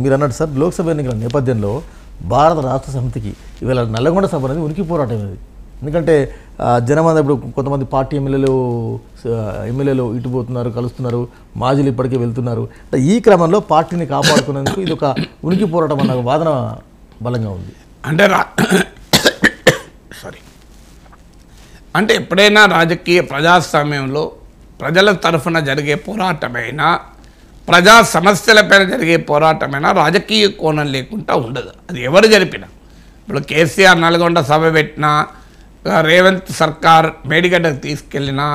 మీరు అన్నట్టు సార్ లోక్సభ ఎన్నికల నేపథ్యంలో భారత రాష్ట్ర సమితికి ఇవాళ నల్లగొండ సభ అనేది ఉనికి పోరాటం అనేది. ఎందుకంటే జనమంది ఇప్పుడు కొంతమంది పార్టీ ఎమ్మెల్యేలు ఇటు పోతున్నారు, కలుస్తున్నారు, మాజీలు ఇప్పటికే వెళ్తున్నారు. ఈ క్రమంలో పార్టీని కాపాడుకునేందుకు ఇది ఒక ఉనికి పోరాటం అన్న వాదన బలంగా ఉంది. అంటే ఎప్పుడైనా రాజకీయ ప్రజాస్వామ్యంలో ప్రజల తరఫున జరిగే పోరాటమైనా, ప్రజా సమస్యలపైన జరిగే పోరాటమైనా రాజకీయ కోణం లేకుండా ఉండదు. అది ఎవరు జరిపినా, ఇప్పుడు కేసీఆర్ నల్గొండ సభ పెట్టినా, రేవంత్ సర్కార్ మేడిగడ్డకు తీసుకెళ్ళినా,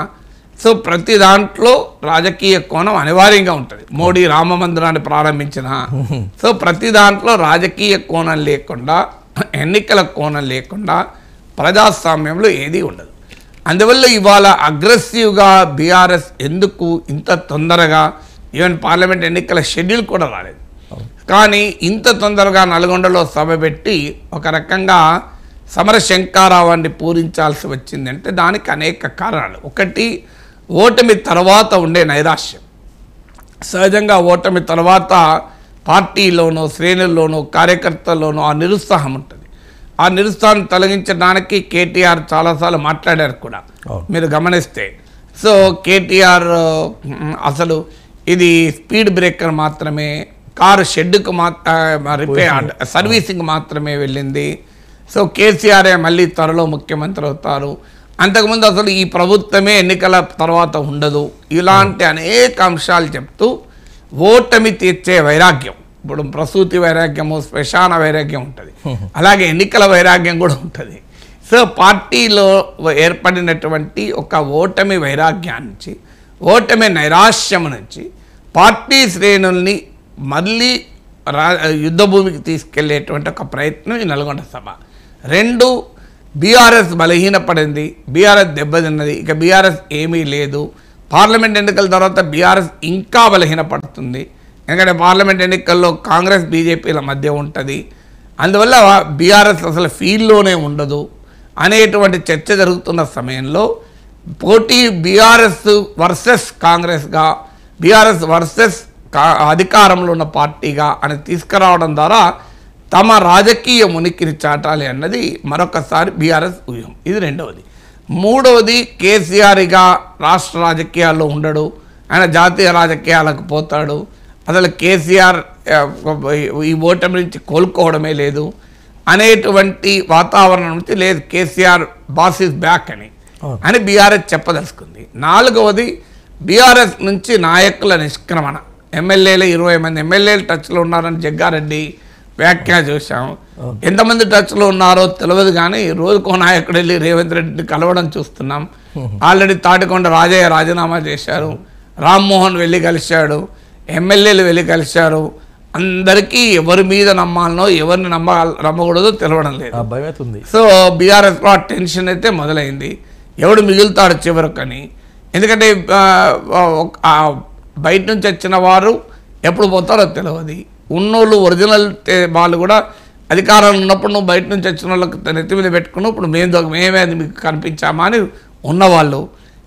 సో ప్రతి దాంట్లో రాజకీయ కోణం అనివార్యంగా ఉంటుంది. మోడీ రామ మందిరాన్ని ప్రారంభించిన, సో ప్రతి దాంట్లో రాజకీయ కోణం లేకుండా, ఎన్నికల కోణం లేకుండా ప్రజాస్వామ్యంలో ఏదీ ఉండదు. అందువల్ల ఇవాళ అగ్రెసివ్గా బీఆర్ఎస్ ఎందుకు ఇంత తొందరగా, ఈవెన్ పార్లమెంట్ ఎన్నికల షెడ్యూల్ కూడా రాలేదు, కానీ ఇంత తొందరగా నల్గొండలో సభ పెట్టి ఒక రకంగా సమర శంకారావాన్ని పూరించాల్సి వచ్చిందంటే దానికి అనేక కారణాలు. ఒకటి, ఓటమి తర్వాత ఉండే నైరాశ్యం. సహజంగా ఓటమి తర్వాత పార్టీలోనూ, శ్రేణుల్లోనూ, కార్యకర్తల్లోనూ ఆ నిరుత్సాహం ఉంటుంది. ఆ నిరుత్సాహం తొలగించడానికి కేటీఆర్ చాలాసార్లు మాట్లాడారు కూడా, మీరు గమనిస్తే. సో కేటీఆర్ అసలు ఇది స్పీడ్ బ్రేకర్ మాత్రమే, కారు షెడ్డుకు రిపేర్ సర్వీసింగ్ మాత్రమే వెళ్ళింది, సో కేసీఆరే మళ్ళీ త్వరలో ముఖ్యమంత్రి అవుతారు, అంతకుముందు అసలు ఈ ప్రభుత్వమే ఎన్నికల తర్వాత ఉండదు, ఇలాంటి అనేక అంశాలు చెప్తూ ఓటమి తీర్చే వైరాగ్యం, ఇప్పుడు ప్రసూతి వైరాగ్యము, శ్మశాన వైరాగ్యం ఉంటుంది, అలాగే ఎన్నికల వైరాగ్యం కూడా ఉంటుంది. సో పార్టీలో ఏర్పడినటువంటి ఒక ఓటమి వైరాగ్యాన్ని, ఓటమి నైరాశ్యం నుంచి పార్టీ శ్రేణుల్ని మళ్ళీ యుద్ధభూమికి తీసుకెళ్లేటువంటి ఒక ప్రయత్నం ఈ నల్గొండ సభ. రెండు, బీఆర్ఎస్ బలహీనపడింది, బీఆర్ఎస్ దెబ్బతిన్నది, ఇక బీఆర్ఎస్ ఏమీ లేదు. పార్లమెంట్ ఎన్నికల తర్వాత బీఆర్ఎస్ ఇంకా బలహీనపడుతుంది, ఎందుకంటే పార్లమెంట్ ఎన్నికల్లో కాంగ్రెస్ బీజేపీల మధ్య ఉంటుంది, అందువల్ల బీఆర్ఎస్ అసలు ఫీల్డ్లోనే ఉండదు అనేటువంటి చర్చ జరుగుతున్న సమయంలో పోటీ బీఆర్ఎస్ వర్సెస్ కాంగ్రెస్గా, బీఆర్ఎస్ వర్సెస్ అధికారంలో ఉన్న పార్టీగా అని తీసుకురావడం ద్వారా తమ రాజకీయ ఉనికిని చాటాలి అన్నది మరొకసారి బీఆర్ఎస్ ఊహం. ఇది రెండవది. మూడవది, కేసీఆర్గా రాష్ట్ర రాజకీయాల్లో ఉండడు, ఆయన జాతీయ రాజకీయాలకు పోతాడు, అసలు కేసీఆర్ ఈ ఓటమి నుంచి కోలుకోవడమే లేదు అనేటువంటి వాతావరణం నుంచి లేదు, కేసీఆర్ బాస్ ఈజ్ బ్యాక్ అని బీఆర్ఎస్ చెప్పదలుచుకుంది. నాలుగవది, బీఆర్ఎస్ నుంచి నాయకుల నిష్క్రమణ. ఎమ్మెల్యేలు 20 మంది ఎమ్మెల్యేలు టచ్లో ఉన్నారని జగ్గారెడ్డి వ్యాఖ్య చూసాం. ఎంతమంది టచ్లో ఉన్నారో తెలియదు, కానీ రోజుకో నాయకుడు వెళ్ళి రేవంత్ రెడ్డిని కలవడం చూస్తున్నాం. ఆల్రెడీ తాటికొండ రాజయ్య రాజీనామా చేశారు, రామ్మోహన్ వెళ్ళి కలిశాడు, ఎమ్మెల్యేలు వెళ్ళి కలిశారు. అందరికీ ఎవరి మీద నమ్మాలనో ఎవరిని నమ్మకూడదో తెలవడం లేదు. సో బీఆర్ఎస్లో ఆ టెన్షన్ అయితే మొదలైంది, ఎవడు మిగులుతాడు చివరికని. ఎందుకంటే బయట నుంచి వచ్చిన వారు ఎప్పుడు పోతారో తెలియదు, ఉన్నోళ్ళు ఒరిజినల్ వాళ్ళు కూడా అధికారంలో ఉన్నప్పుడు నువ్వు బయట నుంచి వచ్చిన వాళ్ళకి నెత్తి మీద పెట్టుకున్నావు, ఇప్పుడు మేమే అది మీకు కనిపించామా అని ఉన్నవాళ్ళు.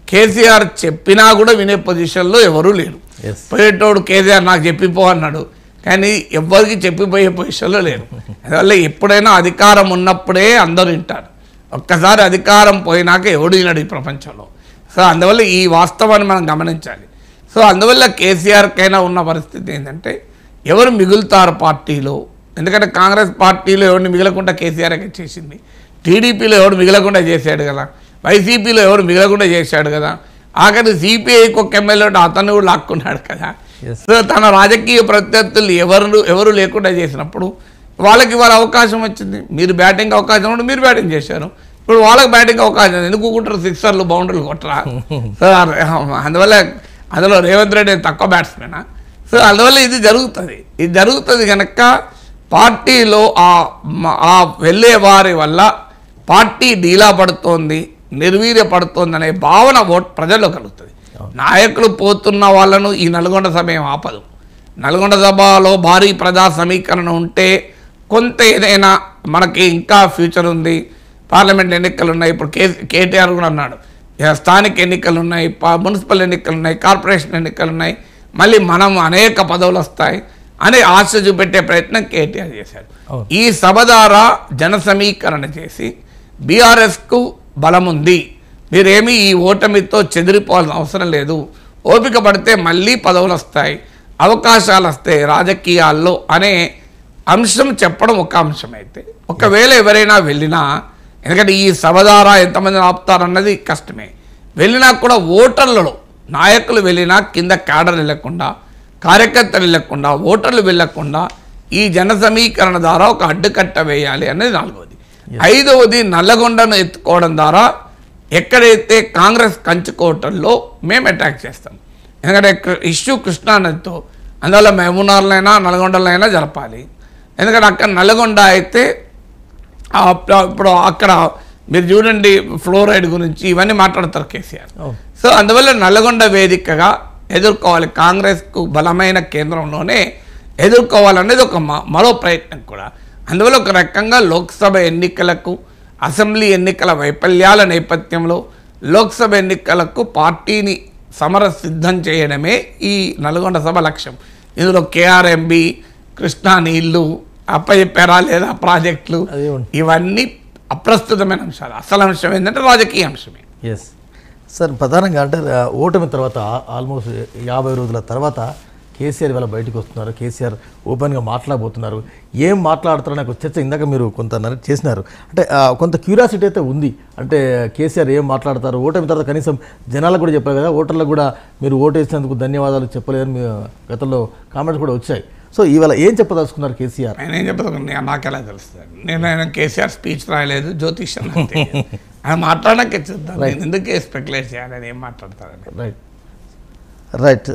కేసీఆర్ చెప్పినా కూడా వినే పొజిషన్లో ఎవరూ లేరు. పోయేటోడు కేసీఆర్ నాకు చెప్పిపో అన్నాడు, కానీ ఎవరికి చెప్పిపోయే పొజిషన్లో లేరు. అందువల్ల ఎప్పుడైనా అధికారం ఉన్నప్పుడే అందరూ వింటారు, ఒక్కసారి అధికారం పోయినాక ఎవడు వినడు ఈ ప్రపంచంలో. సో అందువల్ల ఈ వాస్తవాన్ని మనం గమనించాలి. సో అందువల్ల కేసీఆర్కైనా ఉన్న పరిస్థితి ఏంటంటే ఎవరు మిగులుతారు పార్టీలో, ఎందుకంటే కాంగ్రెస్ పార్టీలో ఎవరిని మిగలకుండా కేసీఆర్ చేసింది, టీడీపీలో ఎవరు మిగలకుండా చేశాడు కదా, వైసీపీలో ఎవరు మిగలకుండా చేశాడు కదా, ఆఖరి సిపిఐకి ఒక ఎమ్మెల్యే అతను కూడా లాక్కున్నాడు కదా. సో తన రాజకీయ ప్రత్యర్థులు ఎవరు లేకుండా చేసినప్పుడు వాళ్ళకి వాళ్ళ అవకాశం వచ్చింది. మీరు బ్యాటింగ్ అవకాశం ఉంటే మీరు బ్యాటింగ్ చేశారు, ఇప్పుడు వాళ్ళకి బ్యాటింగ్ అవకాశం ఎందుకు కొట్టరు, సిక్సర్లు బౌండరీలు కొట్టరా. సో అందువల్ల అందులో రేవంత్ రెడ్డి తక్కువ బ్యాట్స్మెనా. సో అందువల్ల ఇది జరుగుతుంది కనుక పార్టీలో ఆ వెళ్ళే వారి వల్ల పార్టీ డీలా పడుతోంది, నిర్వీర్యపడుతోంది అనే భావన ప్రజల్లో కలుగుతుంది. నాయకులు పోతున్న వాళ్ళను ఈ నల్గొండ సభ ఏం ఆపదు. నల్గొండ సభలో భారీ ప్రజా సమీకరణ ఉంటే కొంత ఏదైనా మనకి ఇంకా ఫ్యూచర్ ఉంది, పార్లమెంట్ ఎన్నికలు ఉన్నాయి, ఇప్పుడు కేటీఆర్ కూడా అన్నాడు స్థానిక ఎన్నికలు ఉన్నాయి, మున్సిపల్ ఎన్నికలు ఉన్నాయి, కార్పొరేషన్ ఎన్నికలు ఉన్నాయి, మళ్ళీ మనం అనేక పదవులు వస్తాయి, అనే ఆశ చూపెట్టే ప్రయత్నం కేటీఆర్ చేశారు. అవును. ఈ సభ ద్వారా జన సమీకరణ చేసి బీఆర్ఎస్కు బలం ఉంది, మీరేమీ ఈ ఓటమితో చెదిరిపోవాల్సిన అవసరం లేదు, ఓపిక పడితే మళ్ళీ పదవులు వస్తాయి, అవకాశాలు వస్తాయి రాజకీయాల్లో అనే అంశం చెప్పడం ఒక అంశం. అయితే ఒకవేళ ఎవరైనా వెళ్ళినా, ఎందుకంటే ఈ సభ ద్వారా ఎంతమంది ఆపుతారన్నది కష్టమే, వెళ్ళినా కూడా ఓటర్లలో నాయకులు వెళ్ళినా కింద క్యాడర్ వెళ్ళకుండా, కార్యకర్తలు వెళ్ళకుండా, ఓటర్లు వెళ్ళకుండా ఈ జన సమీకరణ ద్వారా ఒక అడ్డుకట్ట వేయాలి అనేది 4వది. 5వది నల్లగొండను ఎత్తుకోవడం ద్వారా ఎక్కడైతే కాంగ్రెస్ కంచుకోవటంలో మేము అటాక్ చేస్తాం. ఎందుకంటే ఇష్యూ కృష్ణానదితో, అందువల్ల మహబూబ్నగర్లైనా నల్గొండలైనా జరపాలి. ఎందుకంటే అక్కడ నల్గొండ అయితే ఇప్పుడు అక్కడ మీరు చూడండి ఫ్లోరైడ్ గురించి ఇవన్నీ మాట్లాడతారు కేసీఆర్. సో అందువల్ల నల్గొండ వేదికగా ఎదుర్కోవాలి, కాంగ్రెస్కు బలమైన కేంద్రంలోనే ఎదుర్కోవాలనేది ఒక మరో ప్రయత్నం కూడా. అందువల్ల ఒక రకంగా లోక్సభ ఎన్నికలకు, అసెంబ్లీ ఎన్నికల వైఫల్యాల నేపథ్యంలో లోక్సభ ఎన్నికలకు పార్టీని సమరసిద్ధం చేయడమే ఈ నల్గొండ సభ లక్ష్యం. ఇందులో కేఆర్ఎంబి, కృష్ణా నీళ్లు, అప్పచెప్పారా లేదా ప్రాజెక్టులు, ఇవన్నీ అప్రస్తుతమైన అంశాలు. అసలు అంశం ఏంటంటే రాజకీయ అంశమే. ఎస్ సార్, ప్రధానంగా అంటే ఓటమి తర్వాత ఆల్మోస్ట్ 50 రోజుల తర్వాత కేసీఆర్ ఇవాళ బయటకు వస్తున్నారు. కేసీఆర్ ఓపెన్గా మాట్లాడబోతున్నారు. ఏం మాట్లాడతారో నాకు చర్చ ఇందాక మీరు కొంత చేసినారు. అంటే కొంత క్యూరియాసిటీ అయితే ఉంది. అంటే కేసీఆర్ ఏం మాట్లాడతారు, ఓటమి తర్వాత కనీసం జనాలకు కూడా చెప్పారు కదా, ఓటర్లకు కూడా మీరు ఓటు వేసినందుకు ధన్యవాదాలు చెప్పలేదని మీ గతంలో కామెంట్స్ కూడా వచ్చాయి. సో ఇవాళ ఏం చెప్పదలుచుకున్నారు కేసీఆర్? ఆయన ఏం చెప్పదలుచుకున్నా నాకు ఎలా తెలుస్తుంది? నేను కేసీఆర్ స్పీచ్ రాయలేదు, జ్యోతిష్యం ఆయన మాట్లాడకే చూద్దాం. నేను ఎందుకే స్పెక్యులేట్ చేయాలని, ఏం మాట్లాడతారని. Right right.